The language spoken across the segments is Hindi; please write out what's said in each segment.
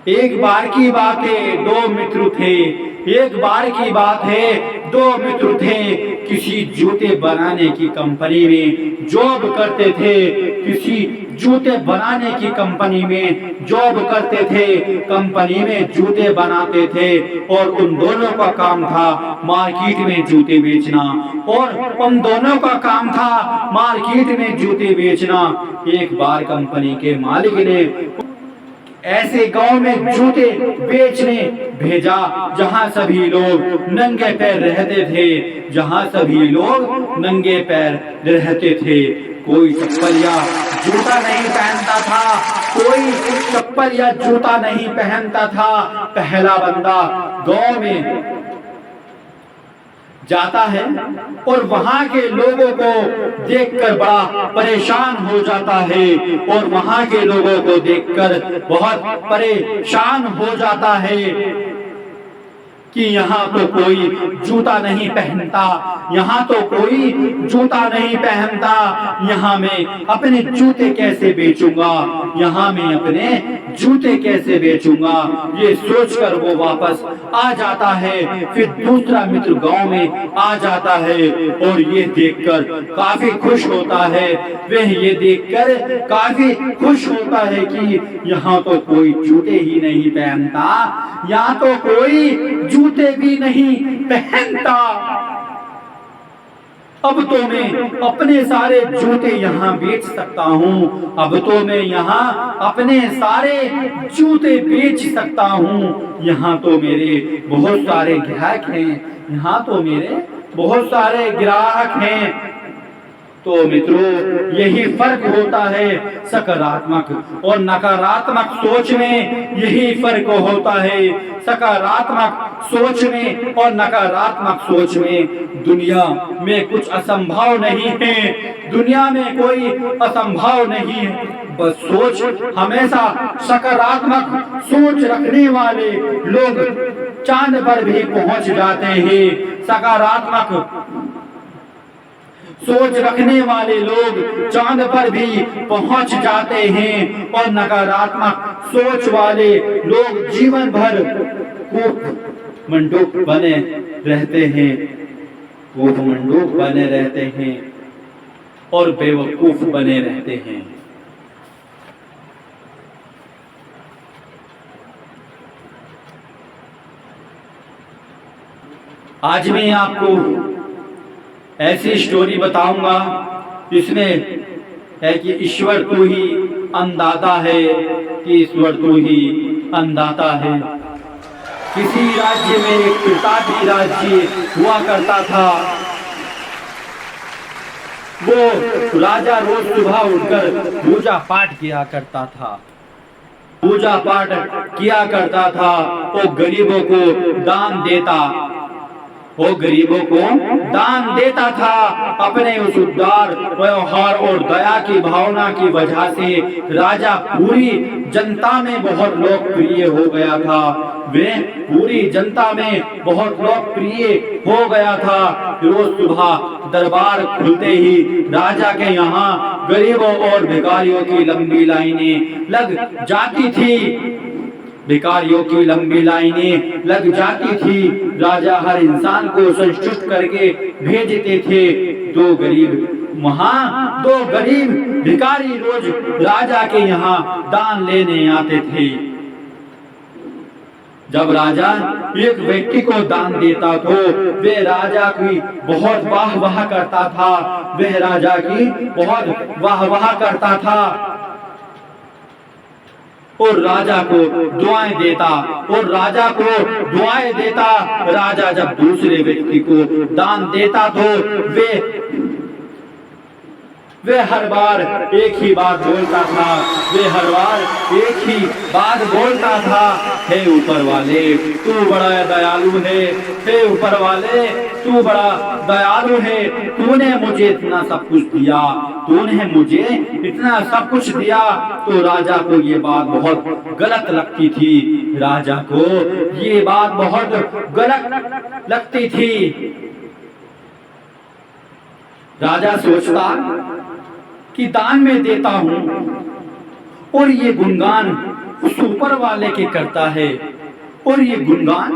एक बार की बात है, दो मित्र थे। एक बार की बात है, दो मित्र थे। किसी जूते बनाने की कंपनी में जॉब करते थे। किसी जूते बनाने की कंपनी में जॉब करते थे। कंपनी में जूते बनाते थे और उन दोनों का काम था मार्केट में जूते बेचना। और उन दोनों का काम था मार्केट में जूते बेचना। एक बार कंपनी के मालिक ने ऐसे गांव में जूते बेचने भेजा जहां सभी लोग नंगे पैर रहते थे। जहां सभी लोग नंगे पैर रहते थे। कोई चप्पल या जूता नहीं पहनता था। कोई चप्पल या जूता नहीं पहनता था। पहला बंदा गांव में जाता है और वहां के लोगों को देखकर बड़ा परेशान हो जाता है। और वहां के लोगों को देखकर बहुत परेशान हो जाता है कि यहाँ तो कोई जूता नहीं पहनता। यहाँ तो कोई जूता नहीं पहनता। यहाँ मैं अपने जूते कैसे बेचूंगा। यहाँ मैं अपने जूते कैसे बेचूंगा। ये सोचकर वो वापस आ जाता है। फिर दूसरा मित्र गांव में आ जाता है और ये देखकर काफी खुश होता है। वह ये देखकर काफी खुश होता है कि यहाँ तो कोई जूते ही नहीं पहनता। यहाँ तो कोई जूते भी नहीं पहनता। अब तो मैं अपने सारे जूते यहाँ बेच सकता हूँ। अब तो मैं यहाँ अपने सारे जूते बेच सकता हूँ। यहाँ तो मेरे बहुत सारे ग्राहक हैं। यहाँ तो मेरे बहुत सारे ग्राहक हैं। तो मित्रों, यही फर्क होता है सकारात्मक और नकारात्मक सोच में। यही फर्क होता है सकारात्मक सोच में और नकारात्मक सोच में। दुनिया में कुछ असंभव नहीं है। दुनिया में कोई असंभव नहीं है। बस सोच, हमेशा सकारात्मक सोच रखने वाले लोग चांद पर भी पहुंच जाते हैं। सकारात्मक सोच रखने वाले लोग चांद पर भी पहुंच जाते हैं। और नकारात्मक सोच वाले लोग जीवन भर मंडूक बने रहते हैं। वो मंडूक बने रहते हैं और बेवकूफ बने रहते हैं। आज मैं आपको ऐसी स्टोरी बताऊंगा जिसमें है कि ईश्वर तू ही अन्नदाता है। कि ईश्वर तू ही अन्नदाता है। किसी राज्य में एक प्रतापी राज्य हुआ करता था। वो राजा रोज सुबह उठकर पूजा पाठ किया करता था। पूजा पाठ किया करता था। वो गरीबों को दान देता। वो गरीबों को दान देता था। अपने उस उदार व्यवहार और दया की भावना की वजह से राजा पूरी जनता में बहुत लोकप्रिय हो गया था। वे पूरी जनता में बहुत लोकप्रिय हो गया था। रोज सुबह दरबार खुलते ही राजा के यहाँ गरीबों और भिखारियों की लंबी लाइनें लग जाती थी। भिखारियों की लंबी लाइनें लग जाती थी। राजा हर इंसान को संतुष्ट करके भेजते थे। दो गरीब भिखारी रोज राजा के यहाँ दान लेने आते थे। जब राजा एक व्यक्ति को दान देता तो वह राजा की बहुत वाह करता था। वह राजा की बहुत वाह करता था और राजा को दुआएं देता। और राजा को दुआएं देता। राजा जब दूसरे व्यक्ति को दान देता तो वे हर बार एक ही बात बोलता था। वे हर बार एक ही बात बोलता था, हे ऊपर वाले तू बड़ा दयालु है। हे ऊपर वाले तू बड़ा दयालु है। तूने मुझे इतना सब कुछ दिया। तूने मुझे इतना सब कुछ दिया। तो राजा को ये बात बहुत गलत लगती थी। राजा को ये बात बहुत गलत लगती थी। राजा सोचता कि दान में देता हूं और ये गुणगान उस ऊपर वाले के करता है और ये गुणगान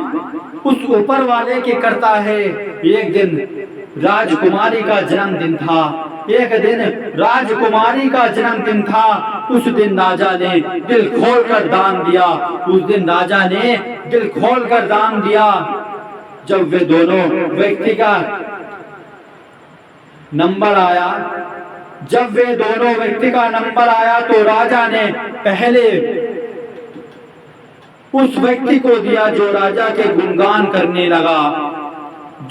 उस ऊपर वाले के करता है। एक दिन राजकुमारी का जन्मदिन था। एक दिन राजकुमारी का जन्मदिन था। उस दिन राजा ने दिल खोलकर दान दिया। उस दिन राजा ने दिल खोलकर दान दिया। जब वे दोनों व्यक्ति का नंबर आया, जब वे दोनों व्यक्ति का नंबर आया तो राजा ने पहले उस व्यक्ति को दिया जो राजा के गुणगान करने लगा।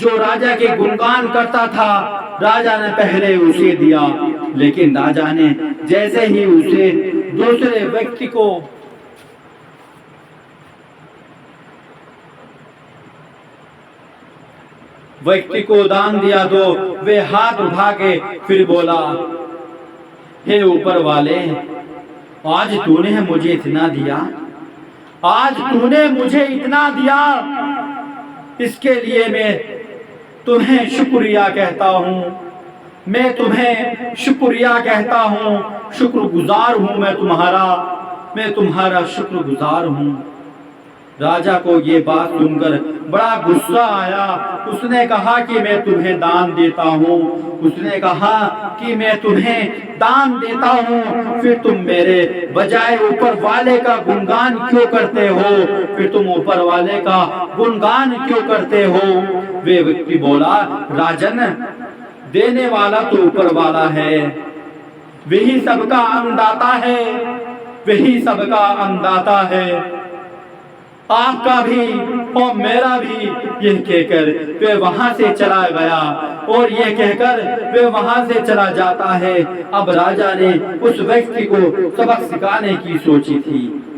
जो राजा के गुणगान करता था राजा ने पहले उसे दिया, लेकिन राजा ने जैसे ही उसे दूसरे व्यक्ति को दान दिया तो वे हाथ उठा के फिर बोला, हे ऊपर वाले, आज तूने मुझे इतना दिया, आज तूने मुझे इतना दिया, इसके लिए मैं तुम्हें शुक्रिया कहता हूँ। मैं तुम्हें शुक्रिया कहता हूँ, शुक्रगुजार हूँ मैं तुम्हारा शुक्रगुजार हूँ। राजा को ये बात सुनकर बड़ा गुस्सा आया। उसने कहा कि मैं तुम्हें दान देता हूँ, उसने कहा कि मैं तुम्हें दान देता हूँ, फिर तुम मेरे बजाय ऊपर वाले का गुणगान क्यों करते हो? फिर तुम ऊपर वाले का गुणगान क्यों करते हो? वे व्यक्ति बोला, राजन, देने वाला तो ऊपर वाला है, वही सबका अन्नदाता है, वही सबका अन्नदाता है, आपका भी और मेरा भी। यह कहकर वे वहां से चला गया और यह कहकर वे वहां से चला जाता है। अब राजा ने उस व्यक्ति को सबक सिखाने की सोची थी।